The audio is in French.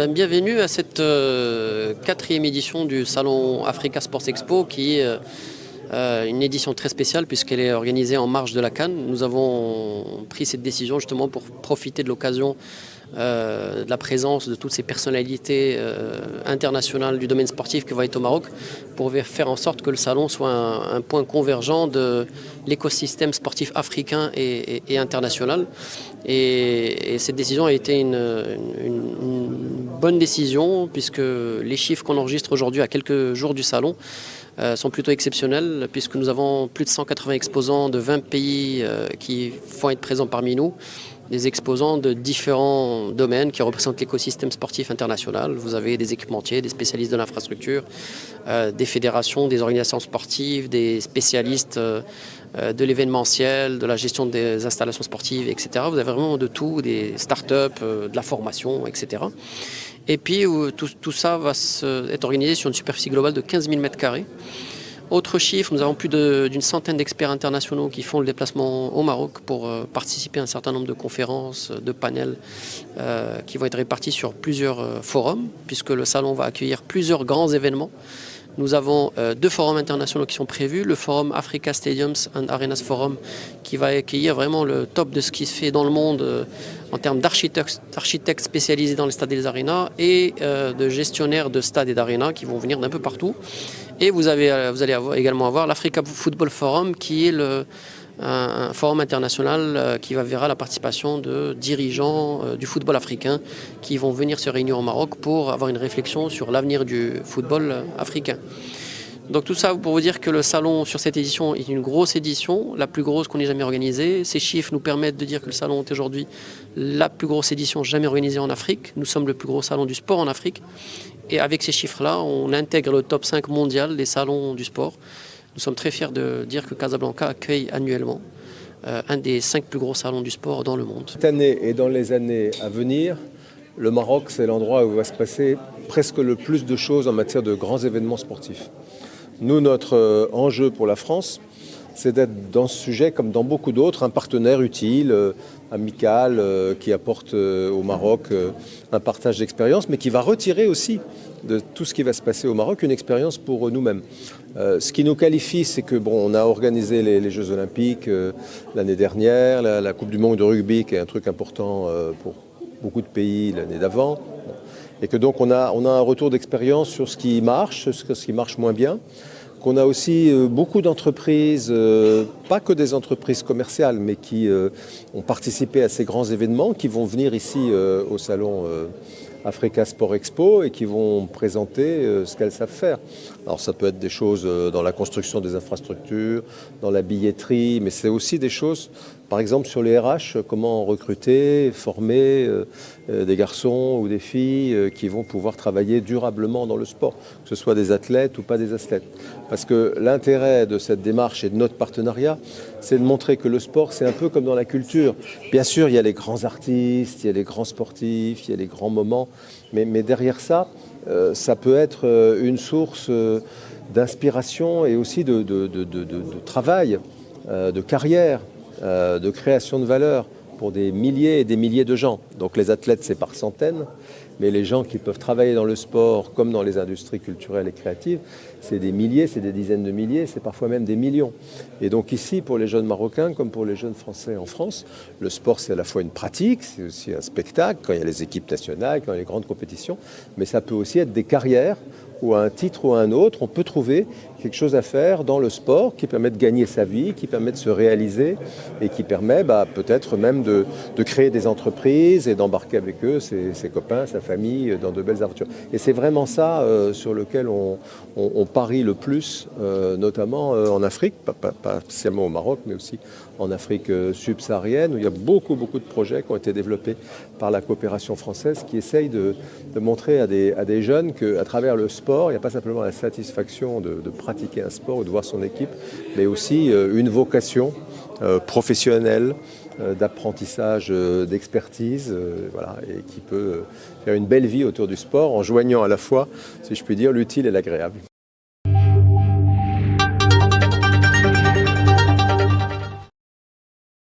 Bienvenue à cette quatrième édition du Salon Africa Sports Expo qui est une édition très spéciale puisqu'elle est organisée en marge de la CAN. Nous avons pris cette décision justement pour profiter de l'occasion de la présence de toutes ces personnalités internationales du domaine sportif qui vont être au Maroc pour faire en sorte que le salon soit un point convergent de l'écosystème sportif africain et international. Et cette décision a été une bonne décision puisque les chiffres qu'on enregistre aujourd'hui à quelques jours du salon sont plutôt exceptionnels puisque nous avons plus de 180 exposants de 20 pays qui vont être présents parmi nous. Des exposants de différents domaines qui représentent l'écosystème sportif international. Vous avez des équipementiers, des spécialistes de l'infrastructure, des fédérations, des organisations sportives, des spécialistes de l'événementiel, de la gestion des installations sportives, etc. Vous avez vraiment de tout, des start-up, de la formation, etc. Et puis tout ça va être organisé sur une superficie globale de 15 000 m². Autre chiffre, nous avons plus d'une centaine d'experts internationaux qui font le déplacement au Maroc pour participer à un certain nombre de conférences, de panels qui vont être répartis sur plusieurs forums, puisque le salon va accueillir plusieurs grands événements. Nous avons deux forums internationaux qui sont prévus, le forum Africa Stadiums and Arenas Forum qui va accueillir vraiment le top de ce qui se fait dans le monde en termes d'architectes spécialisés dans les stades et les arénas et de gestionnaires de stades et d'arénas qui vont venir d'un peu partout. Et vous allez également avoir l'Africa Football Forum qui est un forum international qui verra la participation de dirigeants du football africain qui vont venir se réunir au Maroc pour avoir une réflexion sur l'avenir du football africain. Donc tout ça pour vous dire que le salon sur cette édition est une grosse édition, la plus grosse qu'on ait jamais organisée. Ces chiffres nous permettent de dire que le salon est aujourd'hui la plus grosse édition jamais organisée en Afrique. Nous sommes le plus gros salon du sport en Afrique. Et avec ces chiffres-là, on intègre le top 5 mondial des salons du sport. Nous sommes très fiers de dire que Casablanca accueille annuellement un des 5 plus gros salons du sport dans le monde. Cette année et dans les années à venir, le Maroc, c'est l'endroit où va se passer presque le plus de choses en matière de grands événements sportifs. Nous, notre enjeu pour la France, c'est d'être dans ce sujet, comme dans beaucoup d'autres, un partenaire utile, amical, qui apporte au Maroc un partage d'expérience, mais qui va retirer aussi de tout ce qui va se passer au Maroc une expérience pour nous-mêmes. Ce qui nous qualifie, c'est que on a organisé les Jeux Olympiques l'année dernière, la Coupe du Monde de rugby, qui est un truc important pour beaucoup de pays l'année d'avant, et que donc on a un retour d'expérience sur ce qui marche, ce qui marche moins bien. Qu'on a aussi beaucoup d'entreprises, pas que des entreprises commerciales, mais qui ont participé à ces grands événements, qui vont venir ici au salon Africa Sport Expo et qui vont présenter ce qu'elles savent faire. Alors ça peut être des choses dans la construction des infrastructures, dans la billetterie, mais c'est aussi des choses, par exemple sur les RH, comment recruter, former des garçons ou des filles qui vont pouvoir travailler durablement dans le sport, que ce soit des athlètes ou pas des athlètes. Parce que l'intérêt de cette démarche et de notre partenariat, c'est de montrer que le sport, c'est un peu comme dans la culture. Bien sûr, il y a les grands artistes, il y a les grands sportifs, il y a les grands moments, mais derrière ça, ça peut être une source d'inspiration et aussi de travail, de carrière, de création de valeur pour des milliers et des milliers de gens. Donc les athlètes, c'est par centaines, mais les gens qui peuvent travailler dans le sport comme dans les industries culturelles et créatives, c'est des milliers, c'est des dizaines de milliers, c'est parfois même des millions. Et donc ici, pour les jeunes Marocains comme pour les jeunes Français en France, le sport, c'est à la fois une pratique, c'est aussi un spectacle, quand il y a les équipes nationales, quand il y a les grandes compétitions, mais ça peut aussi être des carrières où à un titre ou à un autre, on peut trouver quelque chose à faire dans le sport qui permet de gagner sa vie, qui permet de se réaliser et qui permet peut-être même de créer des entreprises et d'embarquer avec eux ses copains, sa famille dans de belles aventures. Et c'est vraiment ça sur lequel on parie le plus, notamment en Afrique, pas spécialement au Maroc, mais aussi en Afrique subsaharienne, où il y a beaucoup de projets qui ont été développés par la coopération française qui essayent de montrer à des jeunes qu'à travers le sport, il n'y a pas simplement la satisfaction de pratiquer un sport ou de voir son équipe, mais aussi une vocation professionnelle, d'apprentissage, d'expertise, voilà, et qui peut faire une belle vie autour du sport en joignant à la fois, si je puis dire, l'utile et l'agréable.